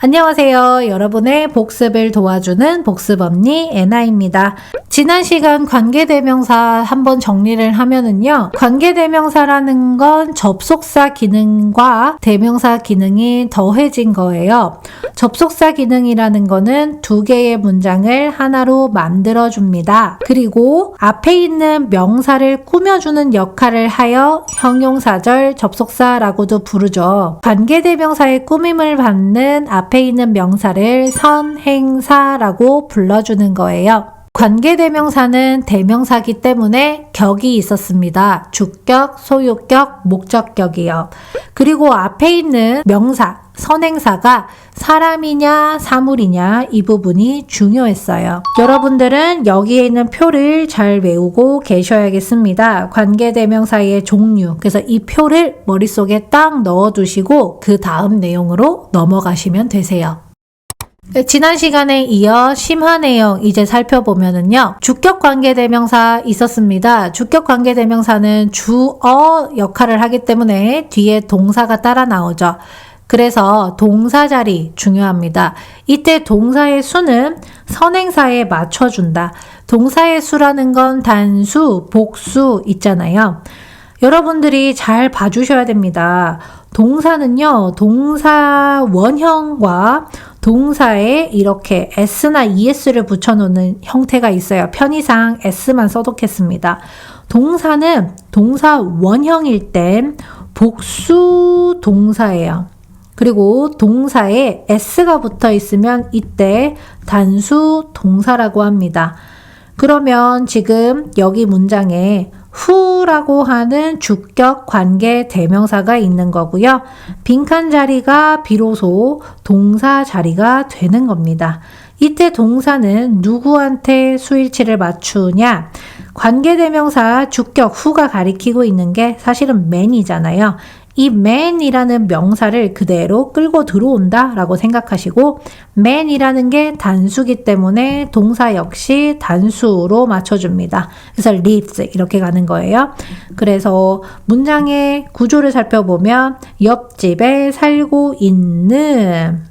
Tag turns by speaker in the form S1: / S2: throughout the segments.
S1: 안녕하세요. 여러분의 복습을 도와주는 복습언니 애나입니다. 지난 시간 관계대명사 한번 정리를 하면은요. 관계대명사라는 건 접속사 기능과 대명사 기능이 더해진 거예요. 접속사 기능이라는 거는 두 개의 문장을 하나로 만들어줍니다. 그리고 앞에 있는 명사를 꾸며주는 역할을 하여 형용사절 접속사라고도 부르죠. 관계대명사의 꾸밈을 받는 앞에 있는 명사를 선행사라고 불러주는 거예요. 관계대명사는 대명사기 때문에 격이 있었습니다. 주격, 소유격, 목적격이요. 그리고 앞에 있는 명사, 선행사가 사람이냐 사물이냐 이 부분이 중요했어요. 여러분들은 여기에 있는 표를 잘 외우고 계셔야겠습니다. 관계대명사의 종류. 그래서 이 표를 머릿속에 딱 넣어두시고 그 다음 내용으로 넘어가시면 되세요. 지난 시간에 이어 심화 내용 이제 살펴보면은요. 주격 관계대명사 있었습니다. 주격 관계대명사는 주어 역할을 하기 때문에 뒤에 동사가 따라 나오죠. 그래서 동사 자리 중요합니다. 이때 동사의 수는 선행사에 맞춰준다. 동사의 수라는 건 단수, 복수 있잖아요. 여러분들이 잘 봐주셔야 됩니다. 동사는요, 동사 원형과 동사에 이렇게 s나 es를 붙여놓는 형태가 있어요. 편의상 s만 써놓겠습니다. 동사는 동사 원형일 땐 복수 동사예요. 그리고 동사에 s가 붙어 있으면 이때 단수 동사라고 합니다. 그러면 지금 여기 문장에 who라고 하는 주격 관계 대명사가 있는 거고요. 빈칸 자리가 비로소 동사 자리가 되는 겁니다. 이때 동사는 누구한테 수일치를 맞추냐? 관계대명사 주격 who가 가리키고 있는 게 사실은 man이잖아요. 이 man이라는 명사를 그대로 끌고 들어온다 라고 생각하시고 man이라는 게 단수기 때문에 동사 역시 단수로 맞춰줍니다. 그래서 lives 이렇게 가는 거예요. 그래서 문장의 구조를 살펴보면 옆집에 살고 있는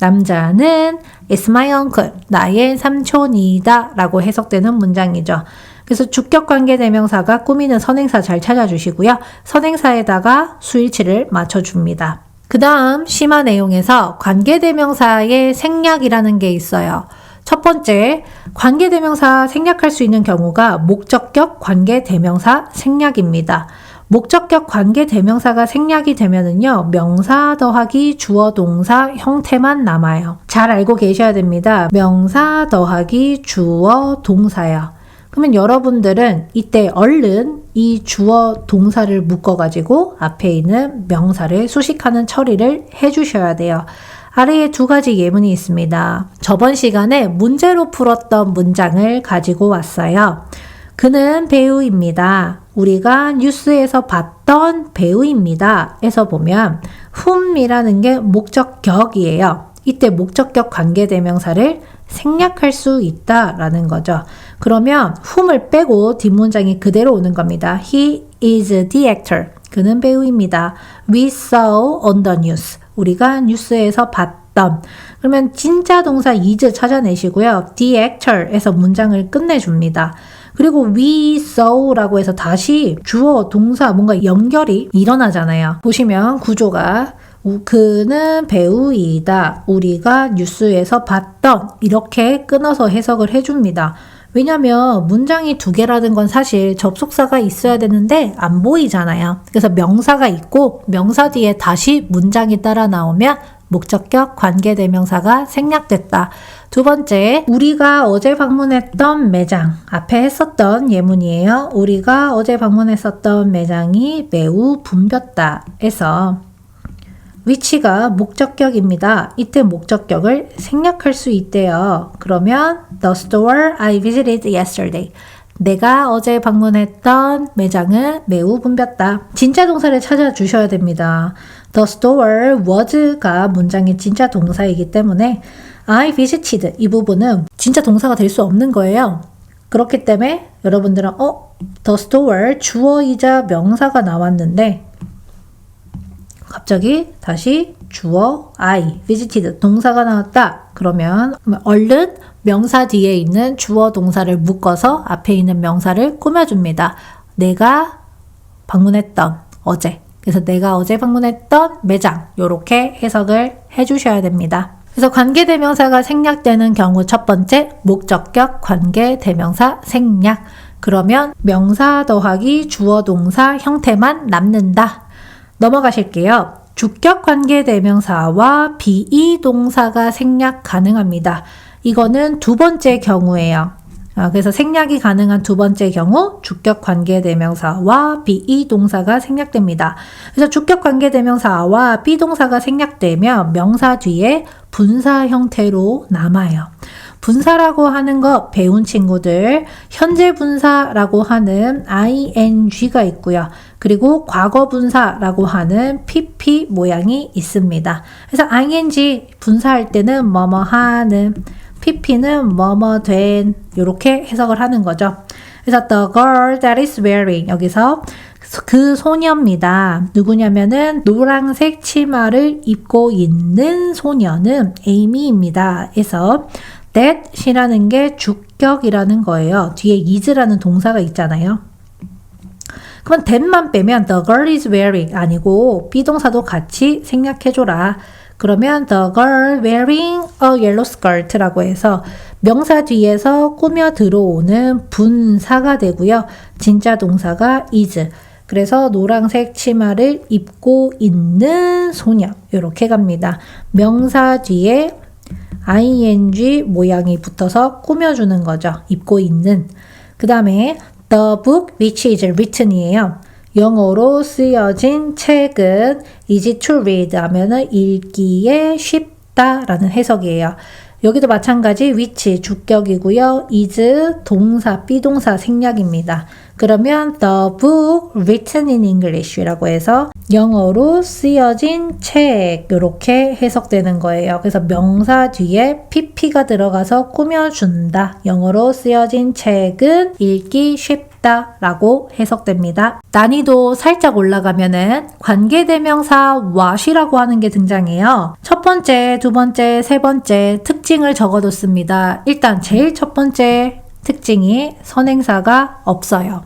S1: 남자는 It's my uncle, 나의 삼촌이다 라고 해석되는 문장이죠. 그래서 주격 관계 대명사가 꾸미는 선행사 잘 찾아주시고요. 선행사에다가 수일치를 맞춰줍니다. 그 다음 심화 내용에서 관계 대명사의 생략이라는 게 있어요. 첫 번째, 관계 대명사 생략할 수 있는 경우가 목적격 관계 대명사 생략입니다. 목적격 관계 대명사가 생략이 되면은요, 명사 더하기 주어 동사 형태만 남아요. 잘 알고 계셔야 됩니다. 명사 더하기 주어 동사요. 그러면 여러분들은 이때 얼른 이 주어 동사를 묶어가지고 앞에 있는 명사를 수식하는 처리를 해주셔야 돼요. 아래에 두 가지 예문이 있습니다. 저번 시간에 문제로 풀었던 문장을 가지고 왔어요. 그는 배우입니다. 우리가 뉴스에서 봤던 배우입니다. 에서 보면 whom이라는 게 목적격이에요. 이때 목적격 관계대명사를 생략할 수 있다라는 거죠. 그러면 whom을 빼고 뒷문장이 그대로 오는 겁니다. He is the actor. 그는 배우입니다. We saw on the news. 우리가 뉴스에서 봤던. 그러면 진짜 동사 is 찾아내시고요. The actor에서 문장을 끝내줍니다. 그리고 we saw라고 해서 다시 주어, 동사 뭔가 연결이 일어나잖아요. 보시면 구조가 그는 배우이다. 우리가 뉴스에서 봤던 이렇게 끊어서 해석을 해줍니다. 왜냐면 문장이 두 개라는 건 사실 접속사가 있어야 되는데 안 보이잖아요. 그래서 명사가 있고 명사 뒤에 다시 문장이 따라 나오면 목적격 관계대명사가 생략됐다. 두 번째, 우리가 어제 방문했던 매장. 앞에 했었던 예문이에요. 우리가 어제 방문했었던 매장이 매우 붐볐다. 에서 which가 목적격입니다. 이때 목적격을 생략할 수 있대요. 그러면 the store I visited yesterday. 내가 어제 방문했던 매장은 매우 붐볐다. 진짜 동사를 찾아주셔야 됩니다. The store was가 문장의 진짜 동사이기 때문에 I visited 이 부분은 진짜 동사가 될 수 없는 거예요. 그렇기 때문에 여러분들은 the store 주어이자 명사가 나왔는데 갑자기 다시 주어 I, visited 동사가 나왔다. 그러면 얼른 명사 뒤에 있는 주어 동사를 묶어서 앞에 있는 명사를 꾸며줍니다. 내가 방문했던 어제. 그래서 내가 어제 방문했던 매장. 이렇게 해석을 해주셔야 됩니다. 그래서 관계대명사가 생략되는 경우 첫 번째, 목적격 관계대명사 생략. 그러면 명사 더하기 주어 동사 형태만 남는다. 넘어가실게요. 주격 관계대명사와 비이동사가 생략 가능합니다. 이거는 두 번째 경우예요. 그래서 생략이 가능한 두 번째 경우 주격 관계대명사와 비이동사가 생략됩니다. 그래서 주격 관계대명사와 비동사가 생략되면 명사 뒤에 분사 형태로 남아요. 분사라고 하는 거 배운 친구들 현재 분사라고 하는 ing가 있고요. 그리고 과거 분사라고 하는 pp 모양이 있습니다. 그래서 ing 분사할 때는 뭐뭐 하는, pp는 뭐뭐 된 이렇게 해석을 하는 거죠. 그래서 the girl that is wearing 여기서 그 소녀입니다. 누구냐면은 노란색 치마를 입고 있는 소녀는 Amy입니다. 그래서 that이라는 게 주격이라는 거예요. 뒤에 is라는 동사가 있잖아요. 그럼 that만 빼면 the girl is wearing 아니고 비동사도 같이 생략해줘라. 그러면 the girl wearing a yellow skirt라고 해서 명사 뒤에서 꾸며 들어오는 분사가 되고요. 진짜 동사가 is. 그래서 노란색 치마를 입고 있는 소녀 이렇게 갑니다. 명사 뒤에 ing 모양이 붙어서 꾸며주는 거죠. 입고 있는. 그 다음에 the book which is written이에요. 영어로 쓰여진 책은 easy to read 하면은 읽기에 쉽다라는 해석이에요. 여기도 마찬가지 which 주격이고요. is 동사, 비동사 생략입니다. 그러면 the book written in English라고 해서 영어로 쓰여진 책 이렇게 해석되는 거예요. 그래서 명사 뒤에 pp가 들어가서 꾸며준다. 영어로 쓰여진 책은 읽기 쉽다 라고 해석됩니다. 난이도 살짝 올라가면은 관계대명사 what이라고 하는 게 등장해요. 첫 번째, 두 번째, 세 번째 특징을 적어뒀습니다. 일단 제일 첫 번째 특징이 선행사가 없어요.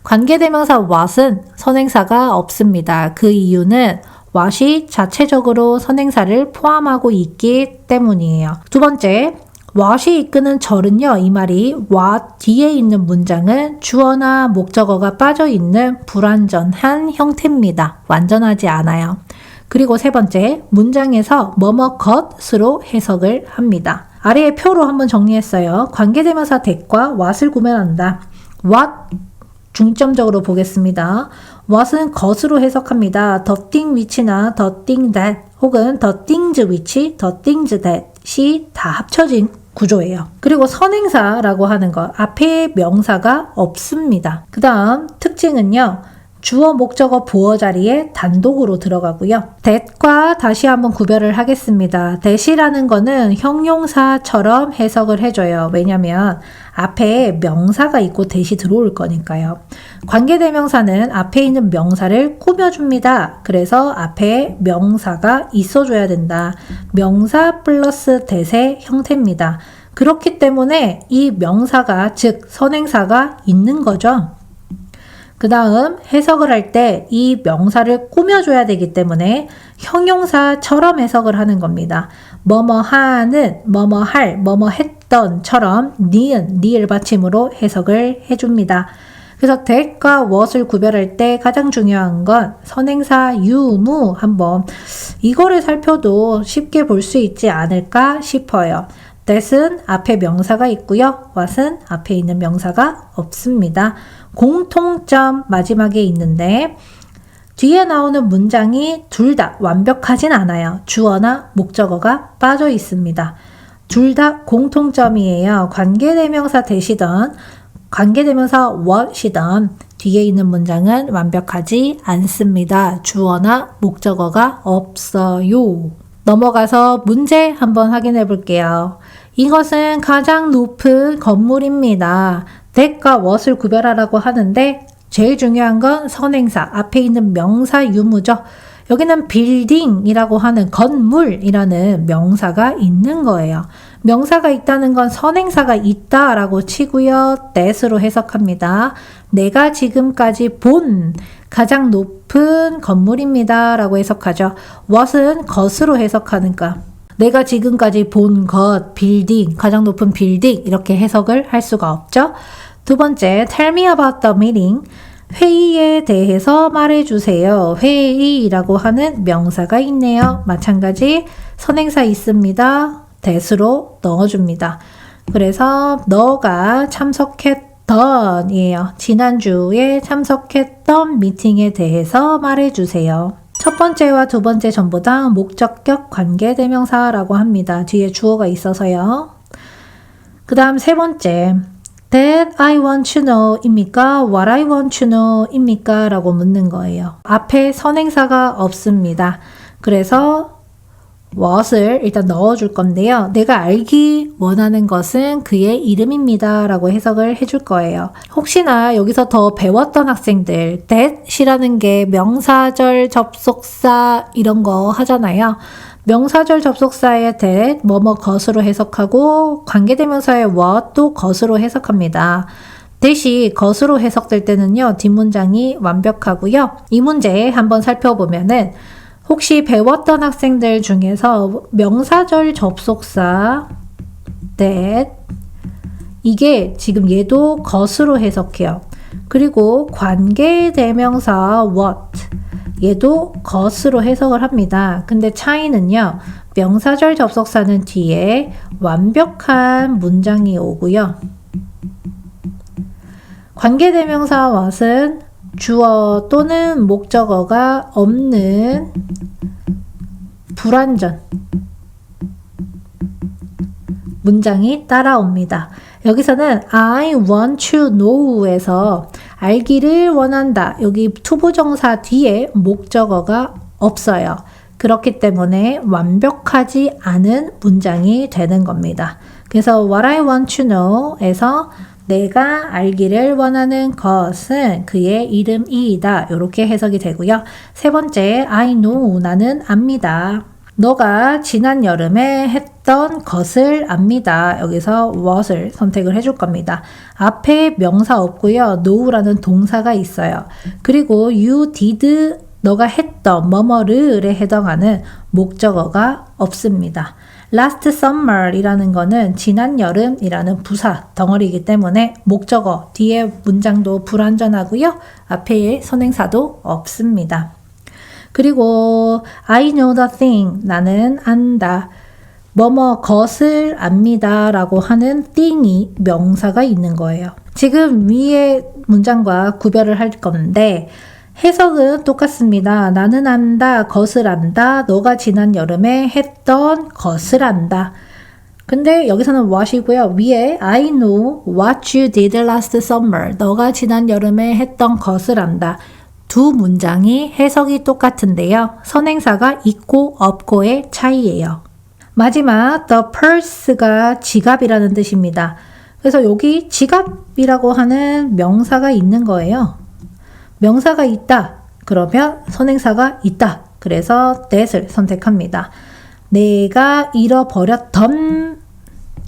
S1: 관계대명사 what은 선행사가 없습니다. 그 이유는 what이 자체적으로 선행사를 포함하고 있기 때문이에요. 두 번째, what이 이끄는 절은요, 이 말이 what 뒤에 있는 문장은 주어나 목적어가 빠져있는 불완전한 형태입니다. 완전하지 않아요. 그리고 세 번째, 문장에서 뭐뭐 것으로 해석을 합니다. 아래의 표로 한번 정리했어요. 관계대명사 that과 what을 구별한다. what 중점적으로 보겠습니다. what은 것으로 해석합니다. the thing which나 the thing that 혹은 the things which, the things that이 다 합쳐진 구조예요. 그리고 선행사라고 하는 것 앞에 명사가 없습니다. 그 다음 특징은요. 주어, 목적어, 보어 자리에 단독으로 들어가고요. that과 다시 한번 구별을 하겠습니다. that이라는 거는 형용사처럼 해석을 해줘요. 왜냐면 앞에 명사가 있고 that이 들어올 거니까요. 관계대명사는 앞에 있는 명사를 꾸며줍니다. 그래서 앞에 명사가 있어줘야 된다. 명사 플러스 that의 형태입니다. 그렇기 때문에 이 명사가 즉 선행사가 있는 거죠. 그 다음 해석을 할 때 이 명사를 꾸며줘야 되기 때문에 형용사처럼 해석을 하는 겁니다. 뭐뭐 하는, 뭐뭐 할, 뭐뭐 했던처럼 니은, 니을 받침으로 해석을 해줍니다. 그래서 that과 what을 구별할 때 가장 중요한 건 선행사 유무 한번 이거를 살펴도 쉽게 볼 수 있지 않을까 싶어요. that은 앞에 명사가 있고요. what은 앞에 있는 명사가 없습니다. 공통점 마지막에 있는데 뒤에 나오는 문장이 둘 다 완벽하진 않아요. 주어나 목적어가 빠져 있습니다. 둘 다 공통점이에요. 관계대명사 that이든 관계대명사 what이든 뒤에 있는 문장은 완벽하지 않습니다. 주어나 목적어가 없어요. 넘어가서 문제 한번 확인해 볼게요. 이것은 가장 높은 건물입니다. that과 what을 구별하라고 하는데 제일 중요한 건 선행사, 앞에 있는 명사 유무죠. 여기는 building이라고 하는 건물이라는 명사가 있는 거예요. 명사가 있다는 건 선행사가 있다라고 치고요. that으로 해석합니다. 내가 지금까지 본 가장 높은 건물입니다 라고 해석하죠. what은 것으로 해석하니까 내가 지금까지 본 것, 빌딩, 가장 높은 빌딩 이렇게 해석을 할 수가 없죠. 두 번째, tell me about the meeting. 회의에 대해서 말해주세요. 회의라고 하는 명사가 있네요. 마찬가지 선행사 있습니다. that으로 넣어줍니다. 그래서 너가 참석했던 이에요. 지난주에 참석했던 미팅에 대해서 말해주세요. 첫 번째와 두 번째 전부 다 목적격 관계대명사라고 합니다. 뒤에 주어가 있어서요. 그 다음 세 번째, That I want to know 입니까? What I want to know 입니까? 라고 묻는 거예요. 앞에 선행사가 없습니다. 그래서 what을 일단 넣어줄 건데요. 내가 알기 원하는 것은 그의 이름입니다 라고 해석을 해줄 거예요. 혹시나 여기서 더 배웠던 학생들 that이라는 게 명사절 접속사 이런 거 하잖아요. 명사절 접속사의 that 뭐뭐 것으로 해석하고 관계대명사의 what도 것으로 해석합니다. that이 것으로 해석될 때는요. 뒷문장이 완벽하고요. 이 문제 한번 살펴보면은 혹시 배웠던 학생들 중에서 명사절 접속사 that 이게 지금 얘도 것으로 해석해요. 그리고 관계대명사 what 얘도 것으로 해석을 합니다. 근데 차이는요. 명사절 접속사는 뒤에 완벽한 문장이 오고요. 관계대명사 what은 주어 또는 목적어가 없는 불완전 문장이 따라옵니다. 여기서는 I want to know에서 알기를 원한다. 여기 투부정사 뒤에 목적어가 없어요. 그렇기 때문에 완벽하지 않은 문장이 되는 겁니다. 그래서 what I want to know에서 내가 알기를 원하는 것은 그의 이름이다. 이렇게 해석이 되고요. 세 번째, I know, 나는 압니다. 너가 지난 여름에 했던 것을 압니다. 여기서 what을 선택을 해줄 겁니다. 앞에 명사 없고요. know라는 동사가 있어요. 그리고 you did, 너가 했던 뭐뭐를에 해당하는 목적어가 없습니다. last summer이라는 거는 지난 여름이라는 부사 덩어리이기 때문에 목적어 뒤에 문장도 불완전하고요. 앞에 선행사도 없습니다. 그리고 I know the thing, 나는 안다. 뭐뭐 것을 압니다 라고 하는 thing이 명사가 있는 거예요. 지금 위의 문장과 구별을 할 건데 해석은 똑같습니다. 나는 안다, 것을 안다, 너가 지난 여름에 했던 것을 안다. 근데 여기서는 what이고요. 위에 I know what you did last summer. 너가 지난 여름에 했던 것을 안다. 두 문장이 해석이 똑같은데요. 선행사가 있고 없고의 차이예요. 마지막 the purse가 지갑이라는 뜻입니다. 그래서 여기 지갑이라고 하는 명사가 있는 거예요. 명사가 있다. 그러면 선행사가 있다. 그래서 that을 선택합니다. 내가 잃어버렸던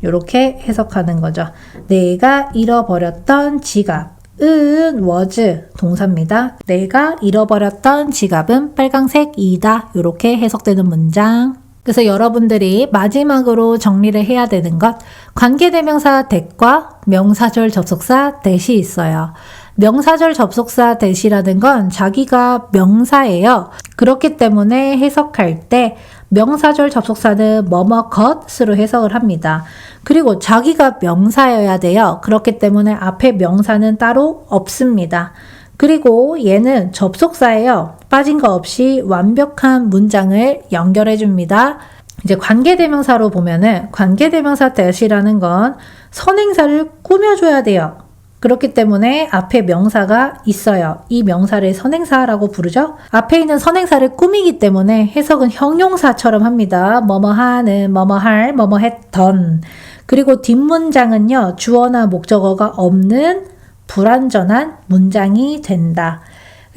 S1: 이렇게 해석하는 거죠. 내가 잃어버렸던 지갑은 was 동사입니다. 내가 잃어버렸던 지갑은 빨강색이다. 이렇게 해석되는 문장. 그래서 여러분들이 마지막으로 정리를 해야 되는 것 관계대명사 that과 명사절 접속사 that이 있어요. 명사절 접속사 that이라는 건 자기가 명사예요. 그렇기 때문에 해석할 때 명사절 접속사는 뭐뭐 것으로 해석을 합니다. 그리고 자기가 명사여야 돼요. 그렇기 때문에 앞에 명사는 따로 없습니다. 그리고 얘는 접속사예요. 빠진 거 없이 완벽한 문장을 연결해 줍니다. 이제 관계대명사로 보면은 관계대명사 that이라는 건 선행사를 꾸며줘야 돼요. 그렇기 때문에 앞에 명사가 있어요. 이 명사를 선행사라고 부르죠. 앞에 있는 선행사를 꾸미기 때문에 해석은 형용사처럼 합니다. 뭐뭐 하는, 뭐뭐 할, 뭐뭐 했던. 그리고 뒷문장은요. 주어나 목적어가 없는 불완전한 문장이 된다.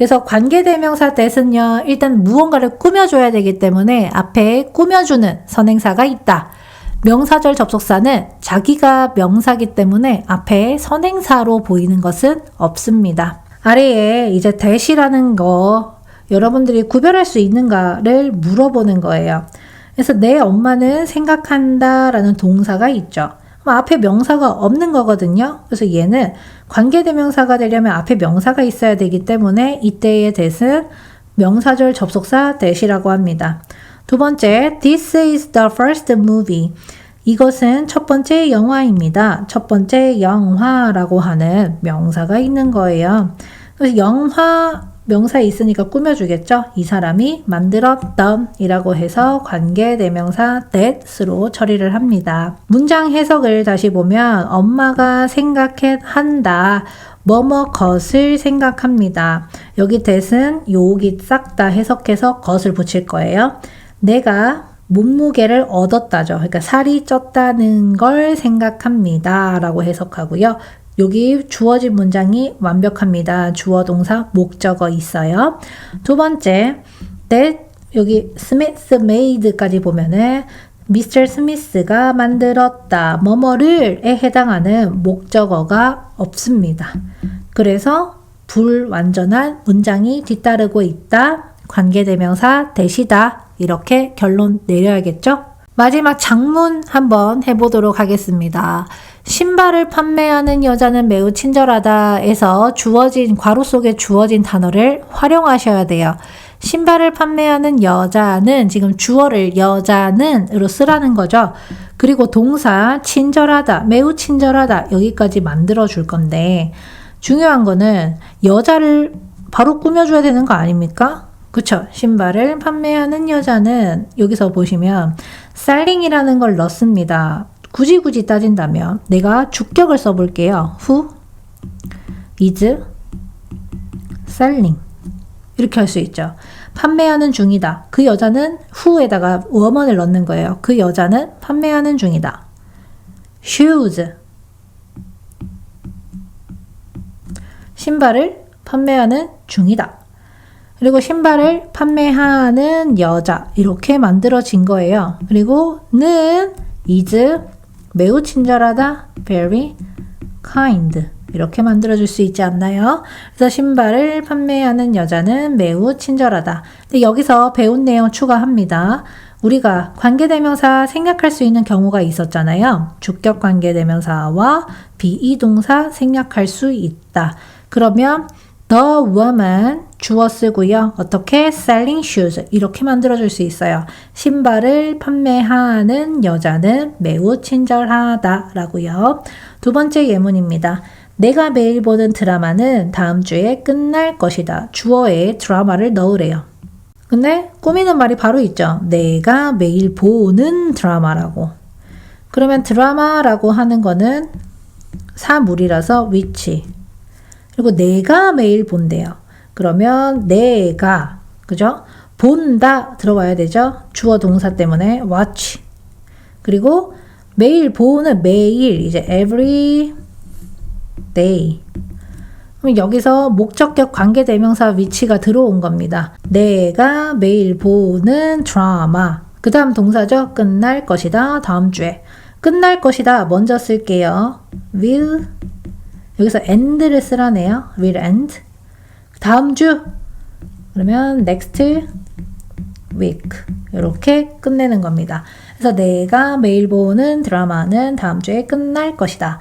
S1: 그래서 관계대명사 that은요, 일단 무언가를 꾸며줘야 되기 때문에 앞에 꾸며주는 선행사가 있다. 명사절 접속사는 자기가 명사기 때문에 앞에 선행사로 보이는 것은 없습니다. 아래에 이제 that이라는 거 여러분들이 구별할 수 있는가를 물어보는 거예요. 그래서 내 엄마는 생각한다 라는 동사가 있죠. 앞에 명사가 없는 거거든요. 그래서 얘는 관계대명사가 되려면 앞에 명사가 있어야 되기 때문에 이때의 that은 명사절 접속사 that이라고 합니다. 두 번째, this is the first movie. 이것은 첫 번째 영화입니다. 첫 번째 영화라고 하는 명사가 있는 거예요. 그래서 영화 명사에 있으니까 꾸며주겠죠. 이 사람이 만들었던 이라고 해서 관계대명사 that으로 처리를 합니다. 문장 해석을 다시 보면 엄마가 생각한다. 뭐뭐 것을 생각합니다. 여기 that은 여기 싹 다 해석해서 것을 붙일 거예요. 내가 몸무게를 얻었다죠. 그러니까 살이 쪘다는 걸 생각합니다. 라고 해석하고요. 여기 주어진 문장이 완벽합니다. 주어 동사 목적어 있어요. 두 번째, that 여기 스미스 메이드까지 보면은 미스터 스미스가 만들었다. 뭐뭐를에 해당하는 목적어가 없습니다. 그래서 불완전한 문장이 뒤따르고 있다. 관계대명사 that이다. 이렇게 결론 내려야겠죠? 마지막 장문 한번 해보도록 하겠습니다. 신발을 판매하는 여자는 매우 친절하다에서 주어진 괄호 속에 주어진 단어를 활용하셔야 돼요. 신발을 판매하는 여자는 지금 주어를 여자는으로 쓰라는 거죠. 그리고 동사 친절하다, 매우 친절하다 여기까지 만들어 줄 건데 중요한 거는 여자를 바로 꾸며줘야 되는 거 아닙니까? 그쵸? 신발을 판매하는 여자는 여기서 보시면 selling이라는 걸 넣습니다. 굳이 따진다면 내가 주격을 써볼게요. Who is selling 이렇게 할 수 있죠. 판매하는 중이다. 그 여자는 who에다가 woman을 넣는 거예요. 그 여자는 판매하는 중이다. shoes 신발을 판매하는 중이다. 그리고 신발을 판매하는 여자 이렇게 만들어진 거예요. 그리고 는 is 매우 친절하다, very kind 이렇게 만들어줄 수 있지 않나요? 그래서 신발을 판매하는 여자는 매우 친절하다. 근데 여기서 배운 내용 추가합니다. 우리가 관계대명사 생략할 수 있는 경우가 있었잖아요. 주격 관계대명사와 비이동사 생략할 수 있다. 그러면 the woman 주어 쓰고요. 어떻게? selling shoes 이렇게 만들어줄 수 있어요. 신발을 판매하는 여자는 매우 친절하다 라고요. 두 번째 예문입니다. 내가 매일 보는 드라마는 다음 주에 끝날 것이다. 주어에 드라마를 넣으래요. 근데 꾸미는 말이 바로 있죠. 내가 매일 보는 드라마라고. 그러면 드라마라고 하는 거는 사물이라서 which. 그리고 내가 매일 본대요. 그러면 내가 그죠? 본다 들어와야 되죠. 주어 동사 때문에 watch. 그리고 매일 보는 매일 이제 every day. 그럼 여기서 목적격 관계대명사 위치가 들어온 겁니다. 내가 매일 보는 드라마. 그 다음 동사죠. 끝날 것이다. 다음 주에. 끝날 것이다. 먼저 쓸게요. will. 여기서 end를 쓰라네요. will end. 다음 주. 그러면 next week. 이렇게 끝내는 겁니다. 그래서 내가 매일 보는 드라마는 다음 주에 끝날 것이다.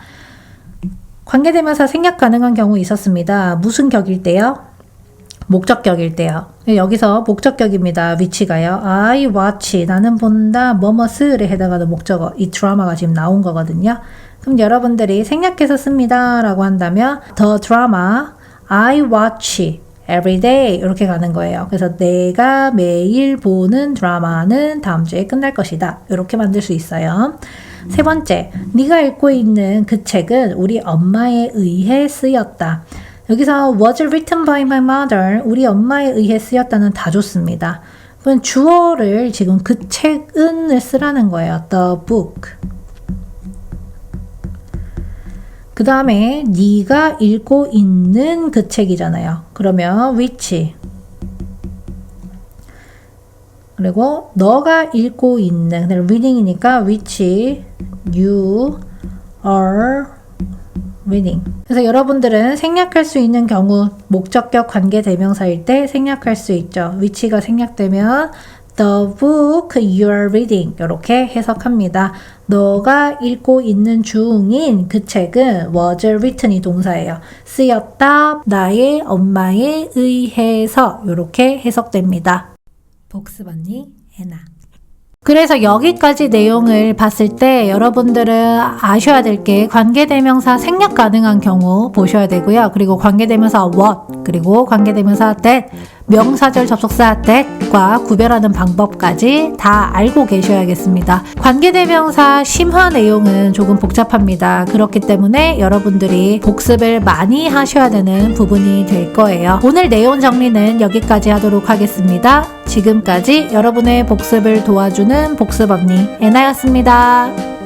S1: 관계대명사 생략 가능한 경우 있었습니다. 무슨 격일 때요? 목적격일 때요. 여기서 목적격입니다. 위치가요. I watch. 나는 본다. 뭐뭐스에 해당하는 목적어. 이 드라마가 지금 나온 거거든요. 그럼 여러분들이 생략해서 씁니다. 라고 한다면 the drama I watch every day 이렇게 가는 거예요. 그래서 내가 매일 보는 드라마는 다음 주에 끝날 것이다. 이렇게 만들 수 있어요. 세 번째, 네가 읽고 있는 그 책은 우리 엄마에 의해 쓰였다. 여기서 was written by my mother 우리 엄마에 의해 쓰였다는 다 좋습니다. 그럼 주어를 지금 그 책은을 쓰라는 거예요. The book. 그 다음에 네가 읽고 있는 그 책이잖아요. 그러면 which. 그리고 너가 읽고 있는, reading이니까 which you are reading. 그래서 여러분들은 생략할 수 있는 경우 목적격 관계대명사일 때 생략할 수 있죠. which가 생략되면 the book you are reading 이렇게 해석합니다. 너가 읽고 있는 중인 그 책은 was written이 동사예요. 쓰였다, 나의 엄마에 의해서 이렇게 해석됩니다. 복습 언니 애나. 그래서 여기까지 내용을 봤을 때 여러분들은 아셔야 될 게 관계대명사 생략 가능한 경우 보셔야 되고요. 그리고 관계대명사 what, 그리고 관계대명사 that, 명사절 접속사 that과 구별하는 방법까지 다 알고 계셔야겠습니다. 관계대명사 심화 내용은 조금 복잡합니다. 그렇기 때문에 여러분들이 복습을 많이 하셔야 되는 부분이 될 거예요. 오늘 내용 정리는 여기까지 하도록 하겠습니다. 지금까지 여러분의 복습을 도와주는 복습 언니 애나였습니다.